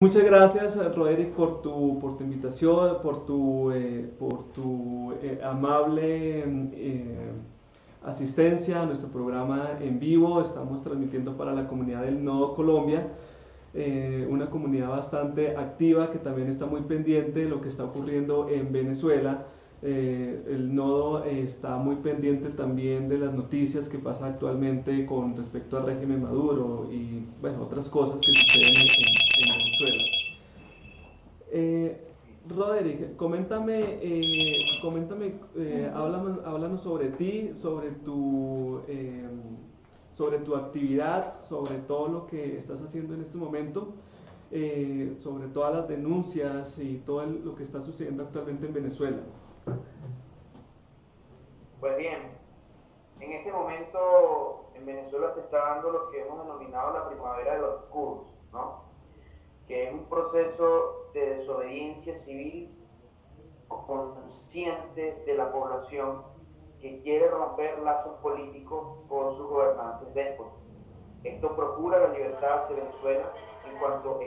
Muchas gracias, Roderick, por tu invitación, por tu amable asistencia a nuestro programa en vivo. Estamos transmitiendo para la comunidad del Nodo Colombia, una comunidad bastante activa que también está muy pendiente de lo que está ocurriendo en Venezuela. El Nodo está muy pendiente también de las noticias que pasan actualmente con respecto al régimen Maduro y bueno, otras cosas que suceden en Venezuela. Eh, Roderick, háblanos sobre ti, sobre tu actividad, sobre todo lo que estás haciendo en este momento, sobre todas las denuncias y todo lo que está sucediendo actualmente en Venezuela. Pues bien, en este momento en Venezuela se está dando lo que hemos denominado la primavera de los kurds, ¿no? Que es un proceso de desobediencia civil consciente de la población que quiere romper lazos políticos con sus gobernantes déspotas. Esto procura la libertad de Venezuela en cuanto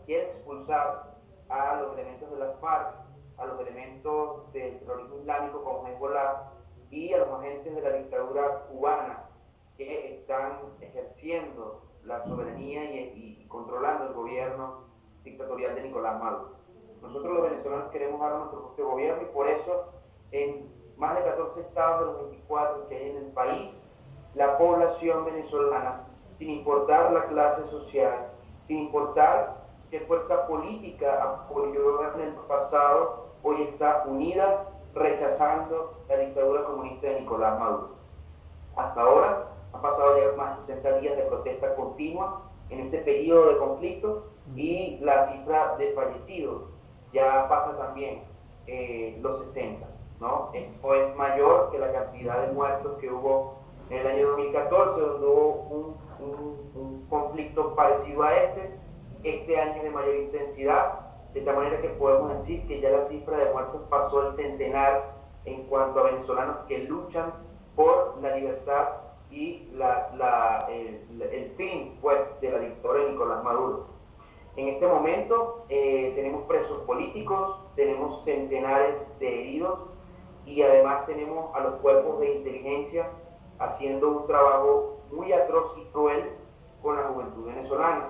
quiere expulsar a los elementos de las FARC, a los elementos del terrorismo islámico como Hezbollah y a los agentes de la dictadura cubana que están ejerciendo la soberanía y controlando el gobierno dictatorial de Nicolás Maduro. Nosotros los venezolanos queremos dar nuestro propio gobierno y por eso en más de 14 estados de los 24 que hay en el país, la población venezolana, sin importar la clase social, sin importar qué fuerza política apoyó en el pasado, hoy está unida rechazando la dictadura comunista de Nicolás Maduro. Hasta ahora han pasado ya más de 60 días de protesta continua en este periodo de conflicto y la cifra de fallecidos ya pasa también los 60, ¿no? Esto es mayor que la cantidad de muertos que hubo en el año 2014, donde hubo un conflicto parecido a este año de mayor intensidad, de tal manera que podemos decir que ya la cifra de muertos pasó el centenar en cuanto a venezolanos que luchan por la libertad y el fin pues, de la dictadura de Nicolás Maduro. En este momento tenemos presos políticos, tenemos centenares de heridos y además tenemos a los cuerpos de inteligencia haciendo un trabajo muy atroz y cruel con la juventud venezolana.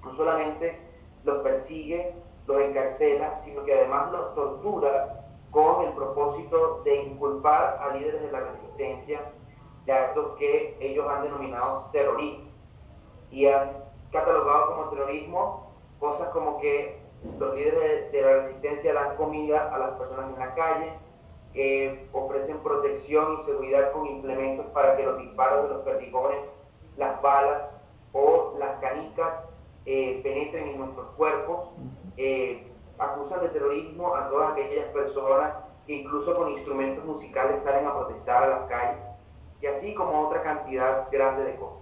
No solamente los persigue, los encarcela, sino que además los tortura con el propósito de inculpar a líderes de la resistencia de actos que ellos han denominado terrorismo y han catalogado como terrorismo cosas como que los líderes de la resistencia dan comida a las personas en la calle, ofrecen protección y seguridad con implementos para que los disparos de los perdigones, las balas o las canicas penetren en nuestros cuerpos, acusan de terrorismo a todas aquellas personas que incluso con instrumentos musicales salen a protestar a las calles, y así como otra cantidad grande de cosas.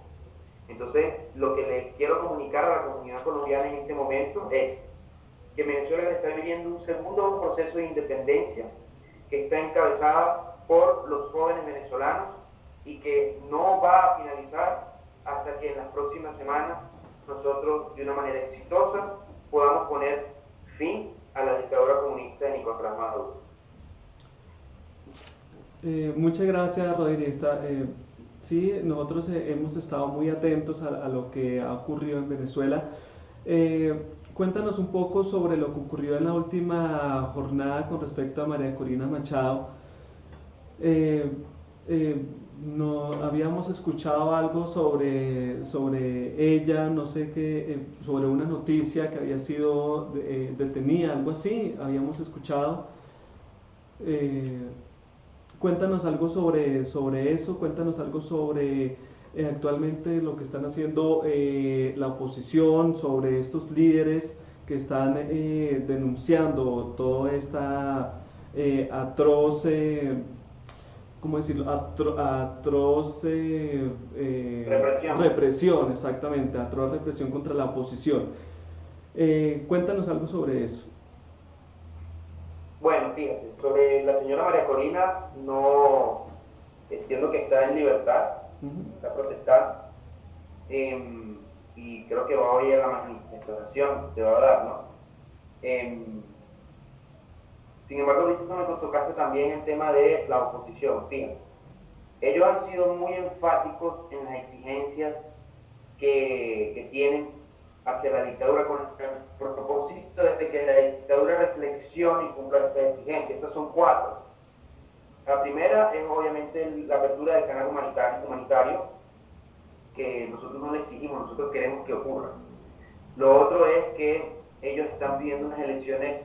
Entonces, lo que les quiero comunicar a la comunidad colombiana en este momento es que Venezuela está viviendo un segundo proceso de independencia que está encabezada por los jóvenes venezolanos y que no va a finalizar hasta que en las próximas semanas nosotros, de una manera exitosa, podamos poner fin a la dictadura comunista de Nicolás Maduro. Muchas gracias, Rodríguez. Sí, nosotros hemos estado muy atentos a lo que ha ocurrido en Venezuela. Cuéntanos un poco sobre lo que ocurrió en la última jornada con respecto a María Corina Machado. Eh, no habíamos escuchado algo sobre ella, no sé qué, sobre una noticia que había sido detenida, algo así, habíamos escuchado. Eh, Cuéntanos algo sobre eso, cuéntanos algo sobre actualmente lo que están haciendo la oposición, sobre estos líderes que están denunciando toda esta atroz, ¿cómo decirlo? Atroz represión, exactamente, atroz represión contra la oposición. Cuéntanos algo sobre eso. Bueno, fíjate, sobre la señora María Corina, no entiendo que está en libertad, está protestando. y creo que va a oír la manifestación, se va a dar, ¿no? Sin embargo, ahorita me tocaste también el tema de la oposición. Fíjate, ellos han sido muy enfáticos en las exigencias que tienen hacia la dictadura con el propósito de que la dictadura reflexione y cumpla estas exigencias. Estas son 4. La primera es obviamente la apertura del canal humanitario, que nosotros no le exigimos, nosotros queremos que ocurra. Lo otro es que ellos están pidiendo unas elecciones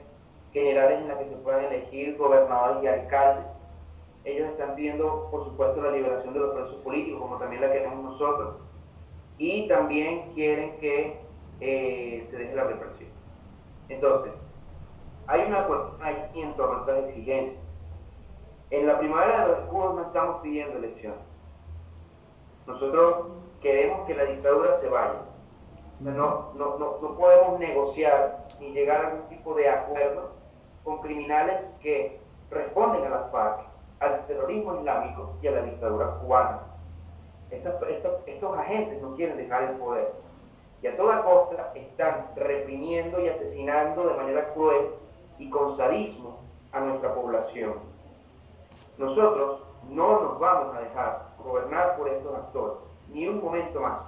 generales en las que se puedan elegir gobernadores y alcaldes. Ellos están pidiendo, por supuesto, la liberación de los presos políticos, como también la queremos nosotros. Y también quieren que se deje la represión. Entonces, hay una cuestión aquí en torno a estas exigencias. En la primavera de los escudos no estamos pidiendo elecciones. Nosotros queremos que la dictadura se vaya. O sea, no podemos negociar ni llegar a algún tipo de acuerdo con criminales que responden a las FARC, al terrorismo islámico y a la dictadura cubana. Estos agentes no quieren dejar el poder y a toda costa están reprimiendo y asesinando de manera cruel y con sadismo a nuestra población. Nosotros no nos vamos a dejar gobernar por estos actores, ni un momento más.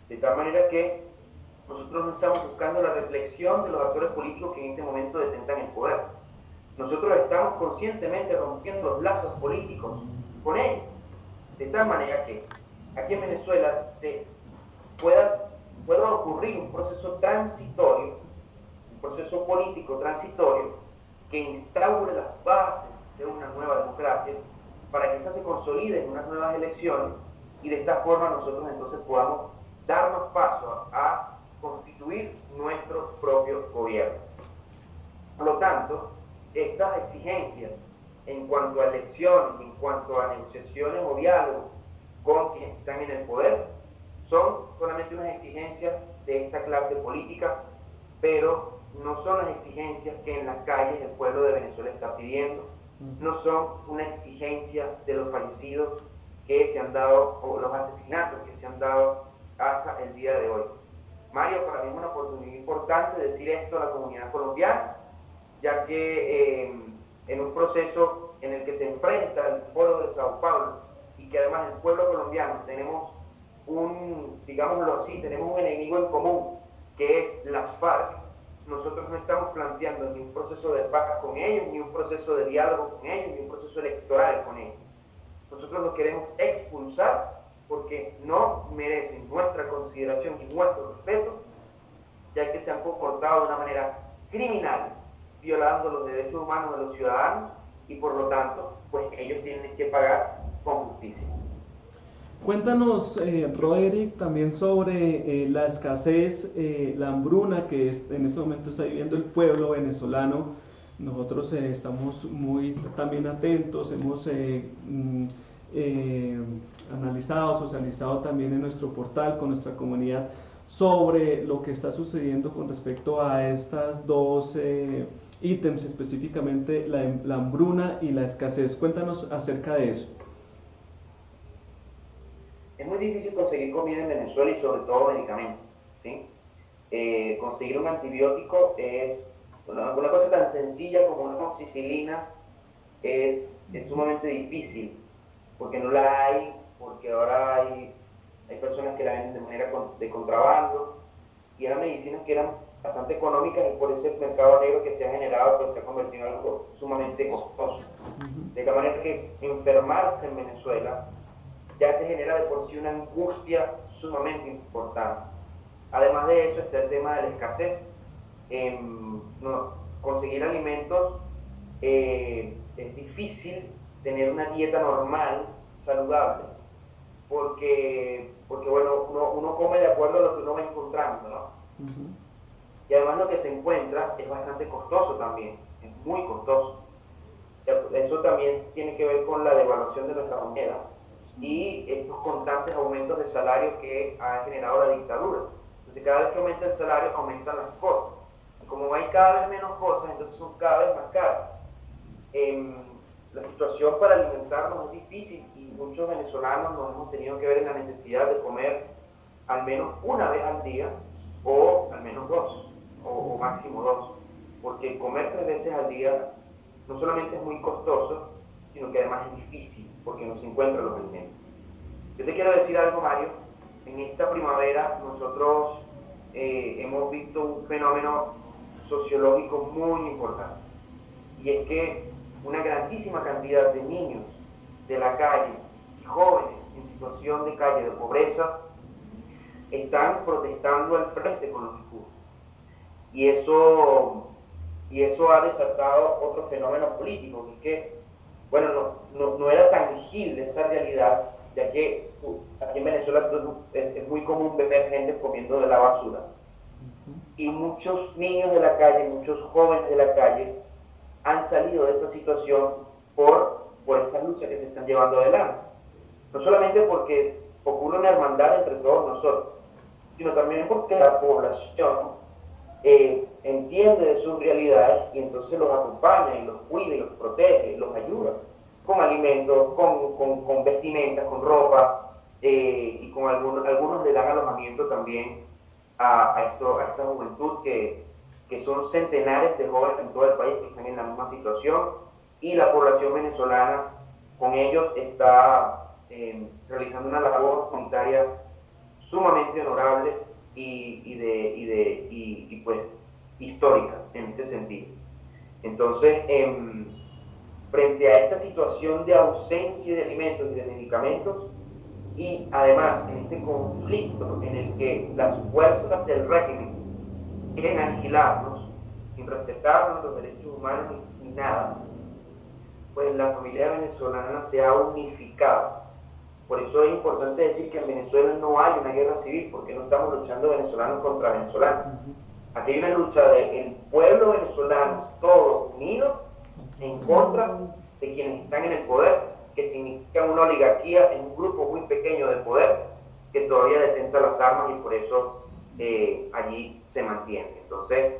De tal manera que nosotros no estamos buscando la reflexión de los actores políticos que en este momento detentan el poder. Nosotros estamos conscientemente rompiendo los lazos políticos con ellos. De tal manera que aquí en Venezuela pueda ocurrir un proceso transitorio, un proceso político transitorio, que instaure las bases de una nueva democracia para que esta se consolide en unas nuevas elecciones y de esta forma nosotros entonces podamos darnos paso a constituir nuestro propio gobierno. Por lo tanto, estas exigencias en cuanto a elecciones, en cuanto a negociaciones o diálogos con quienes están en el poder, son solamente unas exigencias de esta clase política, pero no son las exigencias que en las calles el pueblo de Venezuela está pidiendo, no son una exigencia de los fallecidos que se han dado, o los asesinatos que se han dado hasta el día de hoy. Mario, para mí es una oportunidad importante decir esto a la comunidad colombiana, ya que en un proceso en el que se enfrenta el foro de Sao Paulo y que además el pueblo colombiano tenemos digámoslo así, tenemos un enemigo en común, que es las FARC. Nosotros no estamos planteando ni un proceso de paz con ellos, ni un proceso de diálogo con ellos, ni un proceso electoral con ellos. Nosotros los queremos expulsar porque no merecen nuestra consideración y nuestro respeto, ya que se han comportado de una manera criminal, violando los derechos humanos de los ciudadanos, y por lo tanto, pues ellos tienen que pagar con justicia. Cuéntanos, Roderick, también sobre la escasez, la hambruna que en este momento está viviendo el pueblo venezolano. Nosotros estamos muy también atentos, hemos analizado, socializado también en nuestro portal con nuestra comunidad sobre lo que está sucediendo con respecto a estas dos ítems, específicamente la hambruna y la escasez. Cuéntanos acerca de eso. Es muy difícil conseguir comida en Venezuela y sobre todo medicamentos, ¿sí? Conseguir un antibiótico es una cosa tan sencilla como una amoxicilina, es sumamente difícil, porque no la hay, porque ahora hay personas que la venden de manera de contrabando, y eran medicinas que eran bastante económicas y por ese mercado negro que se ha generado pues se ha convertido en algo sumamente costoso. De la manera que enfermarse en Venezuela ya se genera de por sí una angustia sumamente importante. Además de eso está el tema de la escasez. Conseguir alimentos es difícil, tener una dieta normal, saludable, porque bueno, uno come de acuerdo a lo que uno va encontrando, ¿no? Y además lo que se encuentra es bastante costoso también, es muy costoso. Eso también tiene que ver con la devaluación de nuestra moneda y estos constantes aumentos de salario que ha generado la dictadura. Entonces cada vez que aumenta el salario aumentan las cosas. Y como hay cada vez menos cosas, entonces son cada vez más caras. La situación para alimentarnos es difícil y muchos venezolanos nos hemos tenido que ver en la necesidad de comer al menos una vez al día o al menos dos o máximo dos, porque comer 3 veces al día no solamente es muy costoso, sino que además es difícil porque no se encuentran los alimentos. Yo te quiero decir algo, Mario. En esta primavera nosotros hemos visto un fenómeno sociológico muy importante, y es que una grandísima cantidad de niños de la calle y jóvenes en situación de calle, de pobreza, están protestando al frente con los discursos. Y eso ha desatado otro fenómeno político, que es que, bueno, no era tangible esa realidad, ya que aquí en Venezuela es muy común ver gente comiendo de la basura. Y muchos niños de la calle, muchos jóvenes de la calle han salido de esta situación por estas luchas que se están llevando adelante. No solamente porque ocurre una hermandad entre todos nosotros, sino también porque la población entiende de sus realidades y entonces los acompaña y los cuida y los protege y los ayuda con alimentos, con vestimentas, con ropa, y con algunos le dan alojamiento también a esta juventud que son centenares de jóvenes en todo el país que están en la misma situación, y la población venezolana con ellos está realizando una labor comunitaria sumamente honorable y pues histórica en este sentido. Entonces, frente a esta situación de ausencia de alimentos y de medicamentos, y además en este conflicto en el que las fuerzas del régimen quieren aniquilarnos sin respetar nuestros derechos humanos ni nada, pues la familia venezolana se ha unificado. Por eso es importante decir que en Venezuela no hay una guerra civil, porque no estamos luchando venezolanos contra venezolanos. Aquí hay una lucha del pueblo venezolano, todos unidos, en contra de quienes están en el poder, que significan una oligarquía en un grupo muy pequeño de poder que todavía detenta las armas y por eso allí se mantiene. Entonces,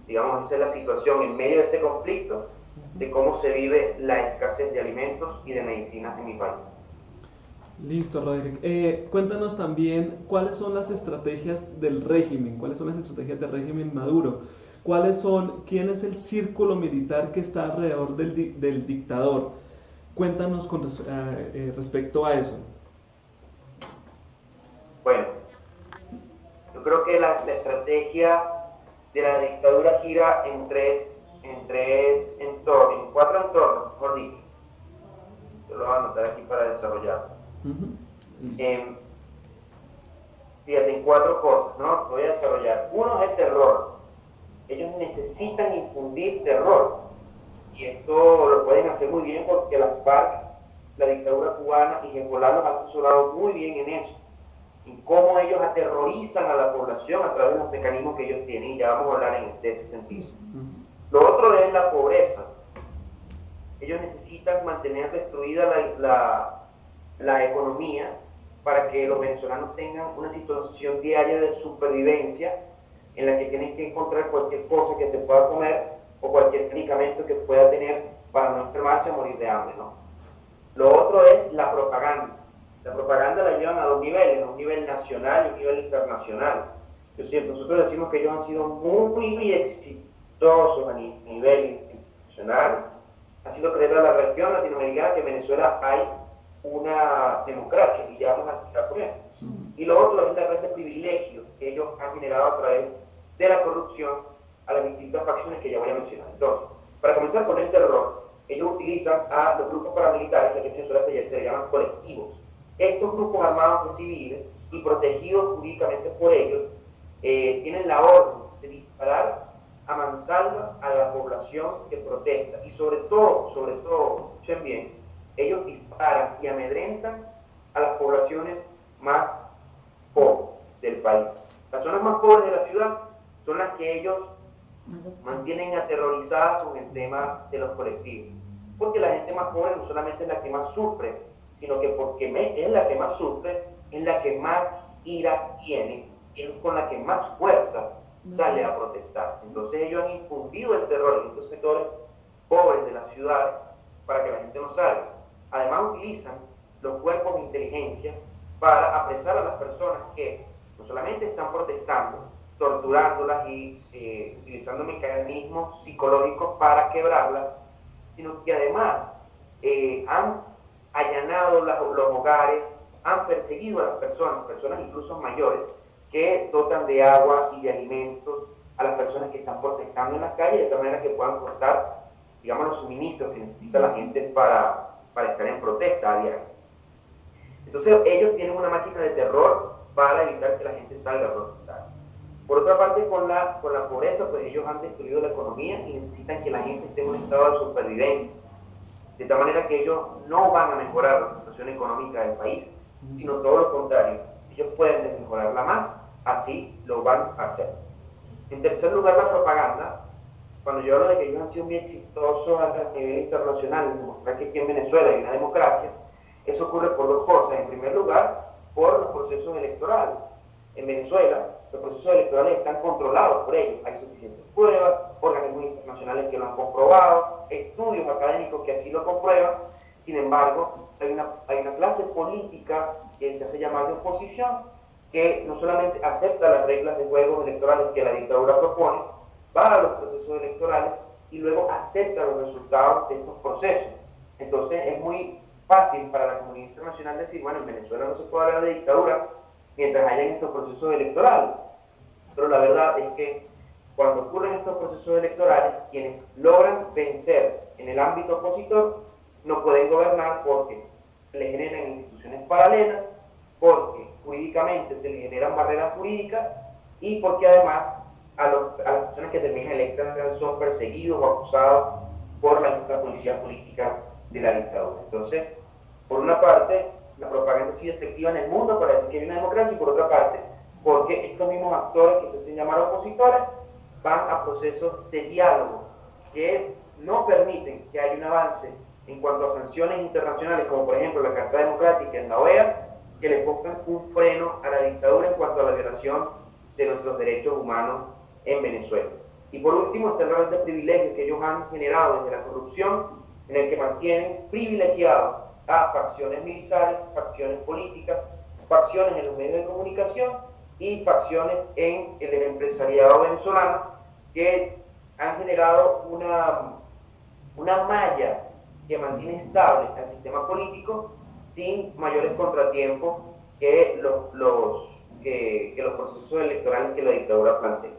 digamos, esa es la situación en medio de este conflicto, de cómo se vive la escasez de alimentos y de medicinas en mi país. Listo, Roderick. Cuéntanos también cuáles son las estrategias del régimen, cuáles son las estrategias del régimen Maduro, quién es el círculo militar que está alrededor del dictador. Cuéntanos respecto a eso. Bueno, yo creo que la estrategia de la dictadura gira en cuatro entornos, mejor dicho. Yo lo voy a anotar aquí para desarrollar. Fíjate, en 4 cosas, ¿no? Voy a desarrollar. Uno es el terror. Ellos necesitan infundir terror. Y esto lo pueden hacer muy bien porque las FARC, la dictadura cubana y Hezbollah los ha asesorado muy bien en eso. En cómo ellos aterrorizan a la población a través de los mecanismos que ellos tienen. Y ya vamos a hablar de ese sentido. Lo otro es la pobreza. Ellos necesitan mantener destruida la economía para que los venezolanos tengan una situación diaria de supervivencia en la que tienen que encontrar cualquier cosa que se pueda comer o cualquier medicamento que pueda tener para no enfermarse o morir de hambre, ¿no? Lo otro es la propaganda. La propaganda la llevan a 2 niveles, un nivel nacional y un nivel internacional. Es decir, nosotros decimos que ellos han sido muy exitosos a nivel internacional. Ha sido creer a la región latinoamericana que en Venezuela hay una democracia, y ya vamos a explicar por eso. Y lo otro es la red de privilegios que ellos han generado a través de la corrupción a las distintas facciones que ya voy a mencionar. Entonces, para comenzar con el terror, ellos utilizan a los grupos paramilitares, que en Venezuela se le llaman colectivos. Estos grupos armados y civiles y protegidos jurídicamente por ellos tienen la orden de disparar a mansalva a la población que protesta, y sobre todo, escuchen bien, ellos disparan y amedrentan a las poblaciones más pobres del país. Las zonas más pobres de la ciudad son las que ellos mantienen aterrorizadas con el tema de los colectivos, porque la gente más pobre no solamente es la que más sufre, sino que porque es la que más sufre, es la que más ira tiene, y es con la que más fuerza sale a protestar. Entonces ellos han infundido el terror en estos sectores pobres de la ciudad para que la gente no salga. Además utilizan los cuerpos de inteligencia para apresar a las personas que no solamente están protestando, torturándolas y utilizando mecanismos psicológicos para quebrarlas, sino que además han allanado los hogares, han perseguido a las personas incluso mayores, que dotan de agua y de alimentos a las personas que están protestando en las calles, de tal manera que puedan cortar, digamos, los suministros que necesita la gente para estar en protesta a diario. Entonces ellos tienen una máquina de terror para evitar que la gente salga a protestar. Por otra parte, con la pobreza, pues ellos han destruido la economía y necesitan que la gente esté en un estado de supervivencia. De tal manera que ellos no van a mejorar la situación económica del país, sino todo lo contrario. Ellos pueden desmejorarla más, así lo van a hacer. En tercer lugar, la propaganda. Cuando yo hablo de que ellos han sido muy exitosos a nivel internacional en demostrar que aquí en Venezuela hay una democracia, eso ocurre por dos cosas. En primer lugar, por los procesos electorales. En Venezuela, los procesos electorales están controlados por ellos. Hay suficientes pruebas, organismos internacionales que lo han comprobado, estudios académicos que así lo comprueban. Sin embargo, hay una clase política que se hace llamar de oposición, que no solamente acepta las reglas de juego electorales que la dictadura propone, va a los procesos electorales y luego acepta los resultados de estos procesos. Entonces es muy fácil para la comunidad internacional decir, bueno, en Venezuela no se puede hablar de dictadura mientras hayan estos procesos electorales. Pero la verdad es que cuando ocurren estos procesos electorales, quienes logran vencer en el ámbito opositor no pueden gobernar porque se les generan instituciones paralelas, porque jurídicamente se les generan barreras jurídicas y porque además a las personas que terminan electas son perseguidos o acusados por la misma policía política de la dictadura. Entonces, por una parte, la propaganda ha sido efectiva en el mundo para decir que hay una democracia, y por otra parte, porque estos mismos actores que se hacen llamar opositores van a procesos de diálogo que no permiten que haya un avance en cuanto a sanciones internacionales, como por ejemplo la Carta Democrática en la OEA, que le pongan un freno a la dictadura en cuanto a la violación de nuestros derechos humanos en Venezuela. Y por último está el red de privilegios que ellos han generado desde la corrupción, en el que mantienen privilegiados a facciones militares, facciones políticas, facciones en los medios de comunicación y facciones en el empresariado venezolano, que han generado una malla que mantiene estable el sistema político sin mayores contratiempos que los procesos electorales que la dictadura plantea.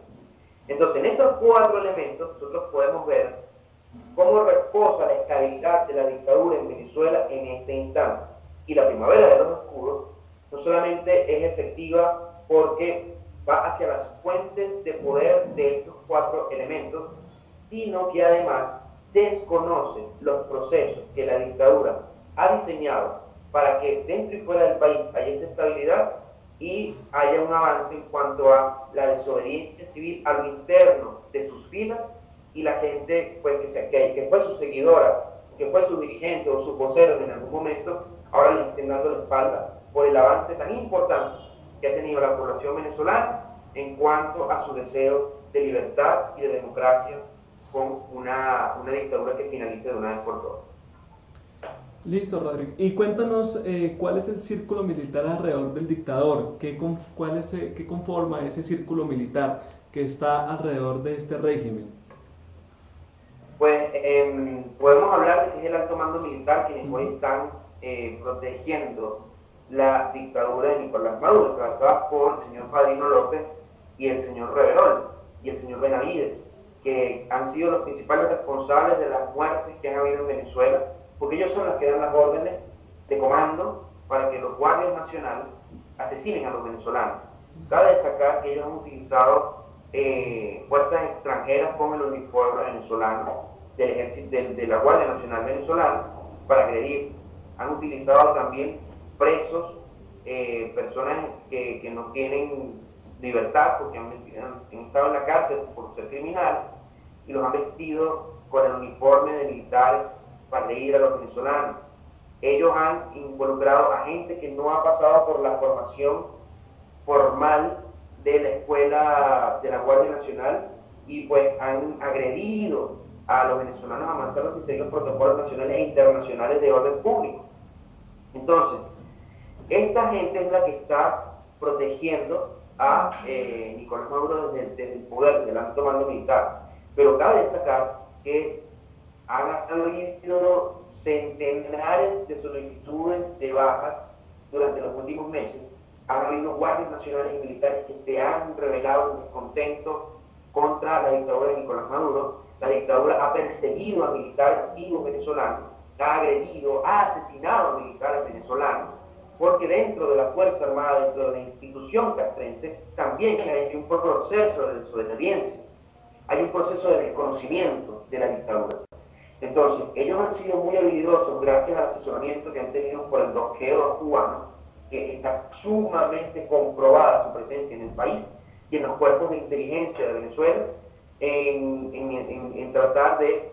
Entonces, en estos cuatro elementos nosotros podemos ver cómo reposa la estabilidad de la dictadura en Venezuela en este instante. Y la primavera de los oscuros no solamente es efectiva porque va hacia las fuentes de poder de estos cuatro elementos, sino que además desconoce los procesos que la dictadura ha diseñado para que dentro y fuera del país haya esta estabilidad y haya un avance en cuanto a la desobediencia civil a lo interno de sus filas, y la gente pues, que fue su seguidora, que fue su dirigente o su vocero en algún momento, ahora le estén dando la espalda por el avance tan importante que ha tenido la población venezolana en cuanto a su deseo de libertad y de democracia con una dictadura que finalice de una vez por todas. Listo, Rodrigo. Y cuéntanos cuál es el círculo militar alrededor del dictador, qué conforma ese círculo militar que está alrededor de este régimen. Pues podemos hablar de que es el alto mando militar quienes hoy están protegiendo la dictadura de Nicolás Maduro, trabajada por el señor Padrino López y el señor Reverol y el señor Benavides, que han sido los principales responsables de las muertes que han habido en Venezuela, porque ellos son los que dan las órdenes de comando para que los guardias nacionales asesinen a los venezolanos. Cabe destacar que ellos han utilizado fuerzas extranjeras con el uniforme venezolano del ejército, de la Guardia Nacional Venezolana para agredir. Han utilizado también presos, personas que no tienen libertad porque han estado en la cárcel por ser criminales, y los han vestido con el uniforme de militares para agredir a los venezolanos. Ellos han involucrado a gente que no ha pasado por la formación formal de la escuela de la Guardia Nacional, y pues han agredido a los venezolanos a mantener los criterios protocolos nacionales e internacionales de orden público. Entonces, esta gente es la que está protegiendo a Nicolás Maduro desde el poder, desde el alto mando militar. Pero cabe destacar que han habido centenares de solicitudes de bajas durante los últimos meses. Han habido guardias nacionales y militares que se han revelado en descontento contra la dictadura de Nicolás Maduro. La dictadura ha perseguido a militares activos venezolanos, ha agredido, ha asesinado a militares venezolanos, porque dentro de la Fuerza Armada, dentro de la institución castrense, también hay un proceso de desobediencia, hay un proceso de desconocimiento de la dictadura. Entonces, ellos han sido muy habilidosos gracias al asesoramiento que han tenido por el G2 cubano, que está sumamente comprobada su presencia en el país y en los cuerpos de inteligencia de Venezuela, en tratar de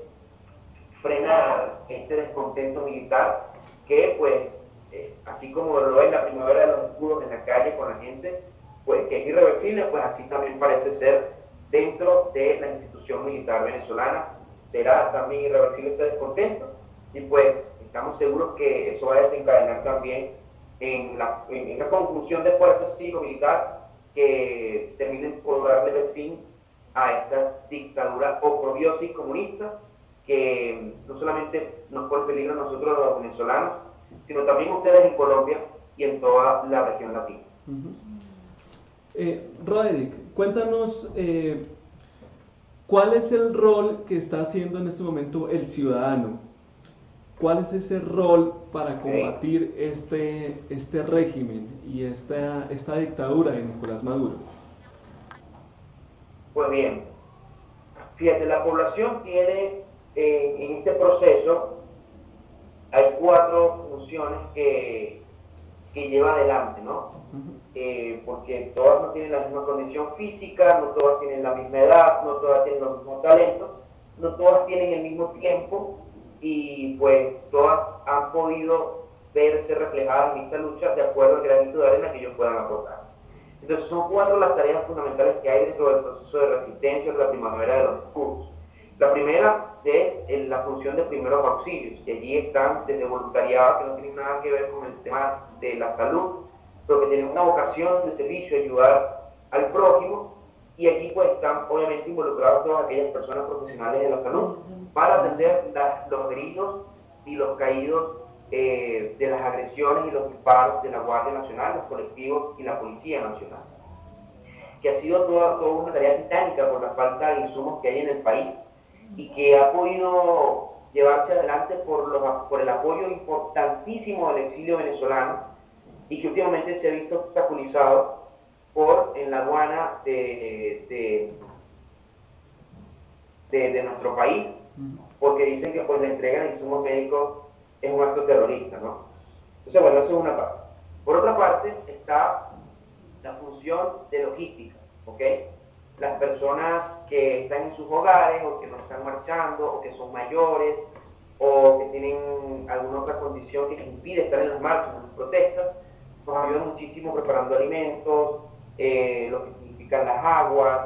frenar este descontento militar que, pues, así como lo es la primavera de los escudos en la calle con la gente, pues que es irreversible, pues así también parece ser dentro de la institución militar venezolana. Será también irreversible este descontento y pues estamos seguros que eso va a desencadenar también en la conclusión de fuerzas cívico-militar que terminen por darle fin a esta dictadura oprobiosa y comunista que no solamente nos pone en peligro a nosotros los venezolanos, sino también ustedes en Colombia y en toda la región latina. Roderick, cuéntanos cuál es el rol que está haciendo en este momento el ciudadano. ¿Cuál es ese rol para combatir este régimen y esta dictadura de Nicolás Maduro? Pues bien, fíjate, la población tiene en este proceso, hay 4 funciones que lleva adelante, ¿no? Porque todas no tienen la misma condición física, no todas tienen la misma edad, no todas tienen los mismos talentos, no todas tienen el mismo tiempo y pues todas han podido verse reflejadas en esta lucha de acuerdo al granito de arena que ellos puedan aportar. Entonces son 4 las tareas fundamentales que hay dentro del proceso de resistencia de la primavera de los escudos. La primera es la función de primeros auxilios, que allí están desde voluntariado, que no tienen nada que ver con el tema de la salud, pero que tienen una vocación de servicio, ayudar al prójimo, y aquí pues están obviamente involucrados todas aquellas personas profesionales de la salud para atender los heridos y los caídos de las agresiones y los disparos de la Guardia Nacional, los colectivos y la Policía Nacional, que ha sido toda una tarea titánica por la falta de insumos que hay en el país y que ha podido llevarse adelante por el apoyo importantísimo del exilio venezolano y que últimamente se ha visto obstaculizado por en la aduana de nuestro país, porque dicen que pues la entrega de insumos médicos es un acto terrorista, ¿no? Entonces, bueno, eso es una parte. Por otra parte está la función de logística, ¿ok? Las personas que están en sus hogares o que no están marchando o que son mayores o que tienen alguna otra condición que les impide estar en las marchas, en las protestas, nos ayudan muchísimo preparando alimentos, lo que significan las aguas,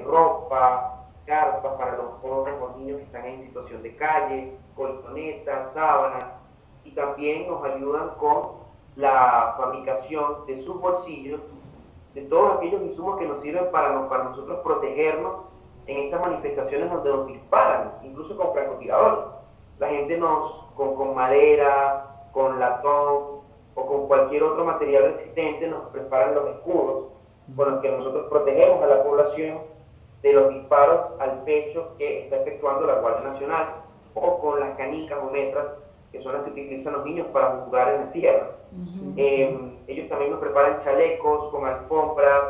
ropa, carpas para los jóvenes o niños que están en situación de calle, colchonetas, sábanas, y también nos ayudan con la fabricación de sus bolsillos, de todos aquellos insumos que nos sirven para nosotros protegernos en estas manifestaciones donde nos disparan, incluso con francotiradores. La gente con madera, con latón o con cualquier otro material resistente nos preparan los escudos con los que nosotros protegemos a la población de los disparos al pecho que está efectuando la Guardia Nacional, o con las canicas o metras, que son las que utilizan los niños para jugar en la tierra. Ellos también nos preparan chalecos con alfombras,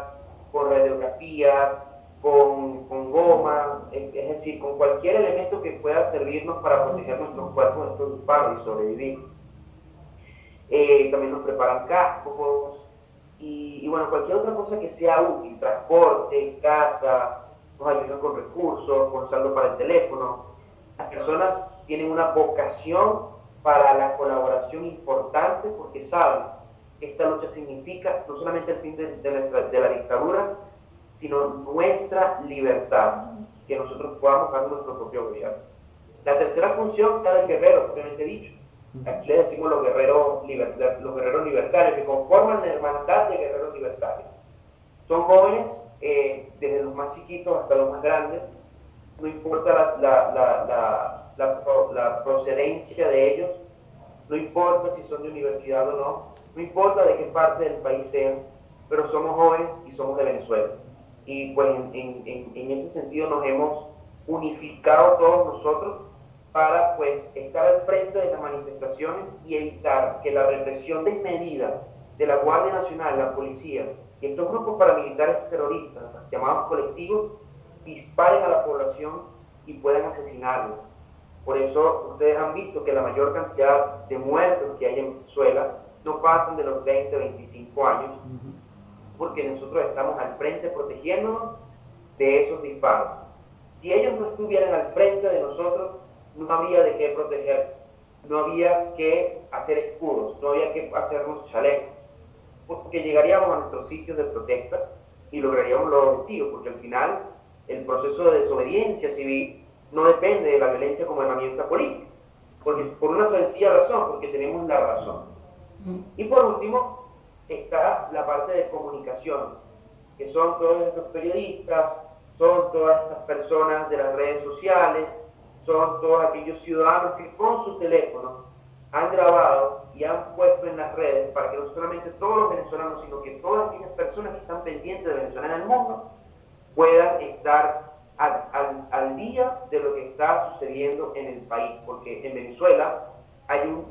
con radiografía, con goma, es decir, con cualquier elemento que pueda servirnos para proteger nuestros cuerpos de estos disparos y sobrevivir. También nos preparan cascos y bueno, cualquier otra cosa que sea útil, transporte, casa, nos ayudan con recursos, con saldo para el teléfono. Las personas tienen una vocación para la colaboración importante porque saben que esta lucha significa no solamente el fin de la dictadura, sino nuestra libertad, que nosotros podamos dar nuestro propio gobierno. La tercera función está del guerrero, propiamente dicho. Aquí le decimos los guerreros libertarios, que conforman la hermandad de guerreros libertarios. Son jóvenes, desde los más chiquitos hasta los más grandes, no importa la procedencia de ellos, no importa si son de universidad o no, no importa de qué parte del país sean, pero somos jóvenes y somos de Venezuela. Y pues en ese sentido nos hemos unificado todos nosotros para pues estar al frente de las manifestaciones y evitar que la represión desmedida de la Guardia Nacional, la policía y estos grupos paramilitares terroristas, llamados colectivos, disparen a la población y puedan asesinarlos. Por eso ustedes han visto que la mayor cantidad de muertos que hay en Venezuela no pasan de los 20, 25 años, porque nosotros estamos al frente protegiéndonos de esos disparos. Si ellos no estuvieran al frente de nosotros, no habría de qué proteger, no había que hacer escudos, no había que hacernos chalecos, porque llegaríamos a nuestros sitios de protesta y lograríamos los objetivos, porque al final el proceso de desobediencia civil no depende de la violencia como herramienta política, porque por una sencilla razón, porque tenemos la razón. Y por último está la parte de comunicación, que son todos estos periodistas, son todas estas personas de las redes sociales, son todos aquellos ciudadanos que con sus teléfonos han grabado y han puesto en las redes para que no solamente todos los venezolanos, sino que todas aquellas personas que están pendientes de Venezuela en el mundo puedan estar al día de lo que está sucediendo en el país, porque en Venezuela hay un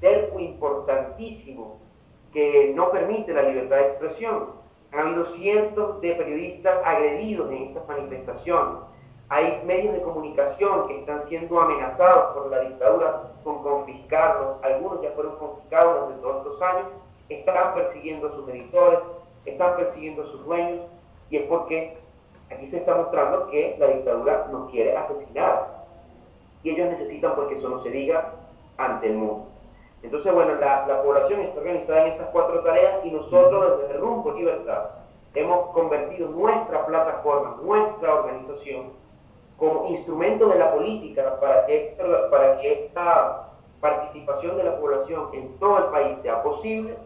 cerco importantísimo que no permite la libertad de expresión. Han habido cientos de periodistas agredidos en estas manifestaciones. Hay medios de comunicación que están siendo amenazados por la dictadura con confiscarlos. Algunos ya fueron confiscados durante todos estos años. Están persiguiendo a sus editores, están persiguiendo a sus dueños, y es porque aquí se está mostrando que la dictadura nos quiere asesinar. Y ellos necesitan porque eso no se diga ante el mundo. Entonces, bueno, la población está organizada en estas 4 tareas y nosotros desde el Rumbo Libertad hemos convertido nuestra plataforma, nuestra organización, como instrumento de la política para que esta participación de la población en todo el país sea posible,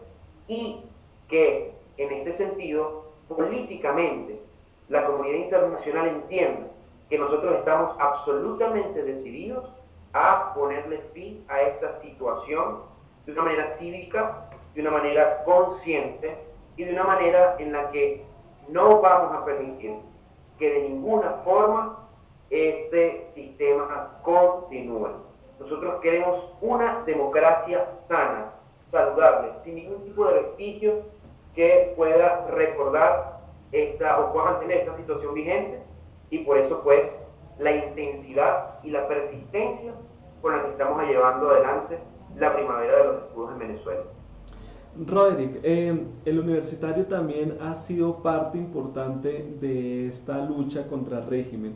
y que en este sentido, políticamente, la comunidad internacional entienda que nosotros estamos absolutamente decididos a ponerle fin a esta situación de una manera cívica, de una manera consciente y de una manera en la que no vamos a permitir que de ninguna forma este sistema continúe. Nosotros queremos una democracia sana, saludable, sin ningún tipo de vestigio que pueda recordar o pueda mantener esta situación vigente, y por eso pues la intensidad y la persistencia con la que estamos llevando adelante la primavera de los escudos en Venezuela. Roderick, el universitario también ha sido parte importante de esta lucha contra el régimen.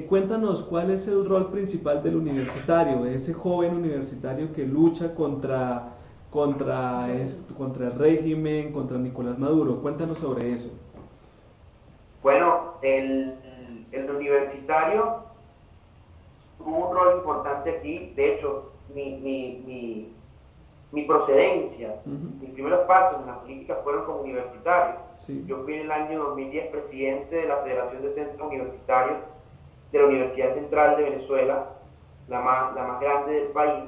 Cuéntanos cuál es el rol principal del universitario, de ese joven universitario que lucha contra el régimen, contra Nicolás Maduro. Cuéntanos sobre eso. Bueno, el universitario tuvo un rol importante aquí. De hecho, mi procedencia, mis primeros pasos en la política fueron como universitario. Sí. Yo fui en el año 2010 presidente de la Federación de Centros Universitarios de la Universidad Central de Venezuela, la más grande del país,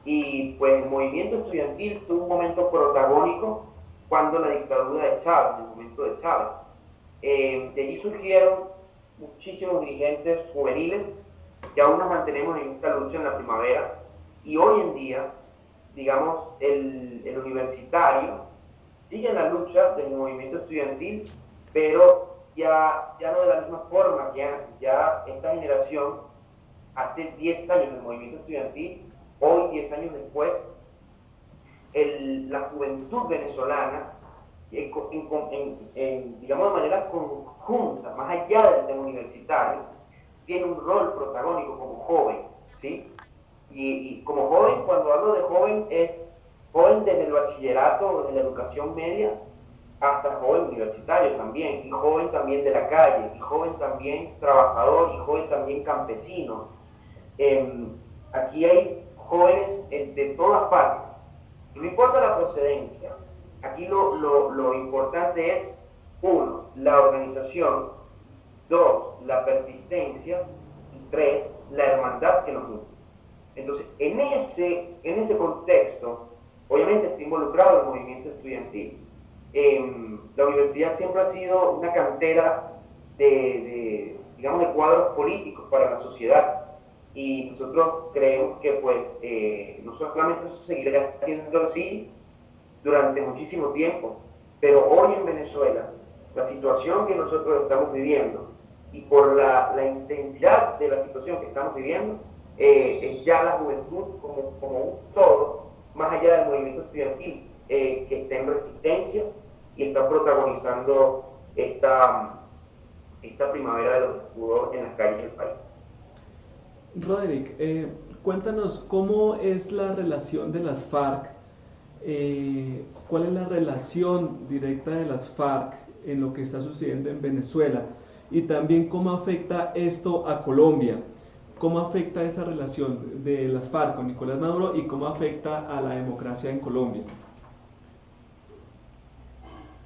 y pues el movimiento estudiantil tuvo un momento protagónico cuando la dictadura de Chávez, el momento de Chávez. De allí surgieron muchísimos dirigentes juveniles que aún nos mantenemos en esta lucha en la primavera, y hoy en día, digamos, el universitario sigue en la lucha del movimiento estudiantil, pero ya no de la misma forma que antes. Ya esta generación, hace 10 años del movimiento estudiantil, hoy 10 años después, la juventud venezolana, digamos de manera conjunta, más allá del tema universitario, tiene un rol protagónico como joven, ¿sí? Y como joven, cuando hablo de joven, es joven desde el bachillerato, desde la educación media, hasta joven universitario también, y joven también de la calle, y joven también trabajador, y joven también campesino. Aquí hay jóvenes de todas partes. No importa la procedencia, aquí lo importante es Uno, la organización. Dos, la persistencia. Y tres, la hermandad que nos une. Entonces, en ese contexto, obviamente estoy involucrado en el movimiento estudiantil. La universidad siempre ha sido una cantera digamos, de cuadros políticos para la sociedad. Y nosotros creemos que, pues, no solamente eso seguirá siendo así durante muchísimo tiempo, pero hoy en Venezuela, la situación que nosotros estamos viviendo, y por la intensidad de la situación que estamos viviendo, es ya la juventud como un todo, más allá del movimiento estudiantil, que está en resistencia y está protagonizando esta primavera de los escudos en las calles del país. Roderick, cuéntanos cómo es la relación de las FARC, cuál es la relación directa de las FARC en lo que está sucediendo en Venezuela y también cómo afecta esto a Colombia, cómo afecta esa relación de las FARC con Nicolás Maduro y cómo afecta a la democracia en Colombia.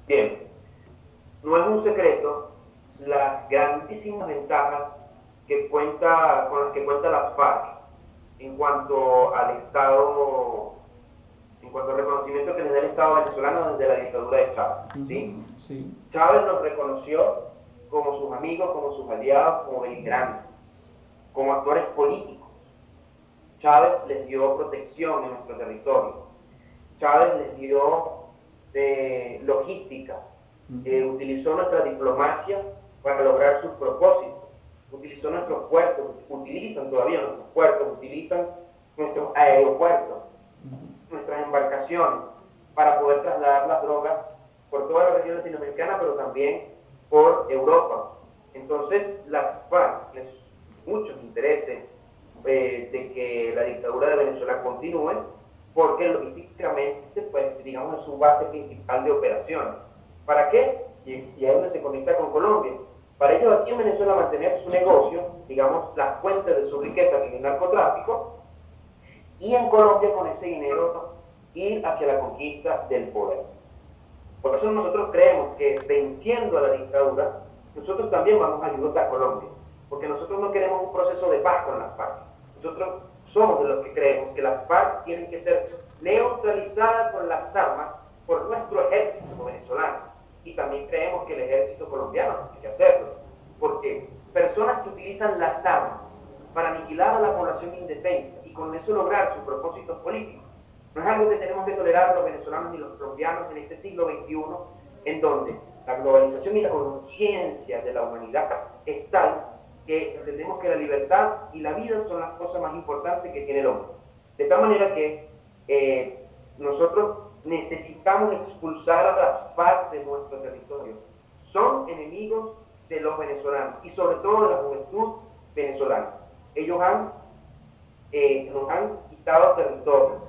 Bien, no es un secreto las grandísimas ventajas con las que cuenta la FARC en cuanto al Estado, en cuanto al reconocimiento que les da el Estado venezolano desde la dictadura de Chávez. ¿Sí? Sí. Chávez los reconoció como sus amigos, como sus aliados, como beligerantes, como actores políticos. Chávez les dio protección en nuestro territorio. Chávez les dio logística, utilizó nuestra diplomacia para lograr sus propósitos, utilizó nuestros puertos, utilizan todavía nuestros puertos, utilizan nuestros aeropuertos, nuestras embarcaciones para poder trasladar las drogas por toda la región latinoamericana, pero también por Europa. Entonces, las FARC tienen muchos intereses de que la dictadura de Venezuela continúe, porque logísticamente, pues, digamos, es su base principal de operaciones. ¿Para qué? Y ahí es donde se conecta con Colombia. Para ellos aquí en Venezuela mantener su negocio, digamos, las fuentes de su riqueza, que es el narcotráfico, y en Colombia con ese dinero ir hacia la conquista del poder. Por eso nosotros creemos que venciendo a la dictadura, nosotros también vamos a ayudar a Colombia, porque nosotros no queremos un proceso de paz con las FARC. Nosotros somos de los que creemos que las FARC tienen que ser neutralizadas con las armas por nuestro ejército venezolano. Y también creemos que el ejército colombiano tiene que hacerlo, porque personas que utilizan las armas para aniquilar a la población indefensa y con eso lograr sus propósitos políticos, no es algo que tenemos que tolerar los venezolanos ni los colombianos en este siglo XXI, en donde la globalización y la conciencia de la humanidad es tal que entendemos que la libertad y la vida son las cosas más importantes que tiene el hombre. De tal manera que nosotros necesitamos expulsar a las FARC de nuestro territorio. Son enemigos de los venezolanos y sobre todo de la juventud venezolana. Ellos nos han quitado territorio,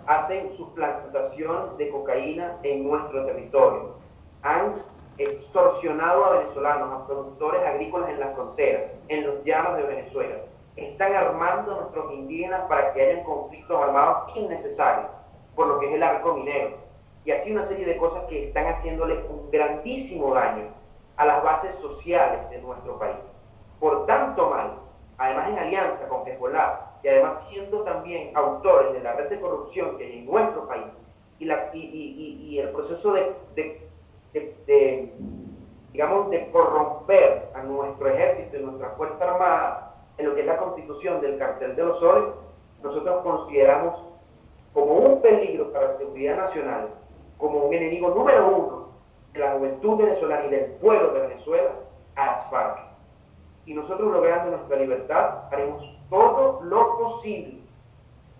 hacen su plantación de cocaína en nuestro territorio, han extorsionado a venezolanos, a productores agrícolas en las fronteras, en los llanos de Venezuela. Están armando a nuestros indígenas para que hayan conflictos armados innecesarios, por lo que es el arco minero, y así una serie de cosas que están haciéndole un grandísimo daño a las bases sociales de nuestro país. Por tanto mal, además en alianza con Hezbollah, y además siendo también autores de la red de corrupción que hay en nuestro país, y el proceso digamos, de corromper a nuestro ejército y nuestra Fuerza Armada en lo que es la constitución del cartel de los soles, nosotros consideramos como un peligro para la seguridad nacional, como un enemigo número uno de la juventud venezolana y del pueblo de Venezuela, a las FARC. Y nosotros, logrando nuestra libertad, haremos todo lo posible,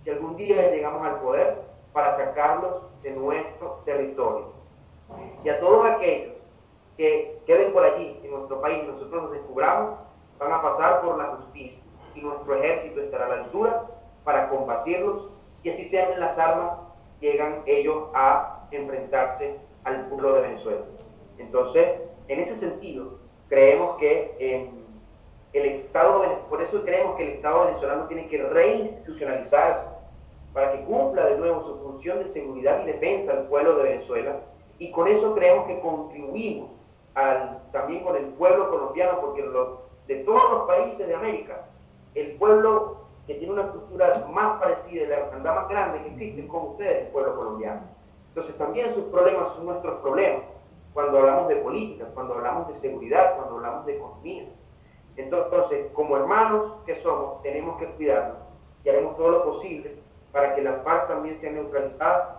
si algún día llegamos al poder, para sacarlos de nuestro territorio. Y a todos aquellos que queden por allí en nuestro país y nosotros nos descubramos, van a pasar por la justicia y nuestro ejército estará a la altura para combatirlos, y así sean las armas, llegan ellos a enfrentarse al pueblo de Venezuela. Entonces, en ese sentido, creemos que por eso creemos que el Estado venezolano tiene que reinstitucionalizarse para que cumpla de nuevo su función de seguridad y defensa al pueblo de Venezuela, y con eso creemos que contribuimos también con el pueblo colombiano, porque de todos los países de América, el pueblo que tiene una cultura más parecida y la hermandad más grande que existe con ustedes, el pueblo colombiano. Entonces también sus problemas son nuestros problemas, cuando hablamos de política, cuando hablamos de seguridad, cuando hablamos de economía. Entonces, como hermanos que somos, tenemos que cuidarnos y haremos todo lo posible para que las FARC también sean neutralizadas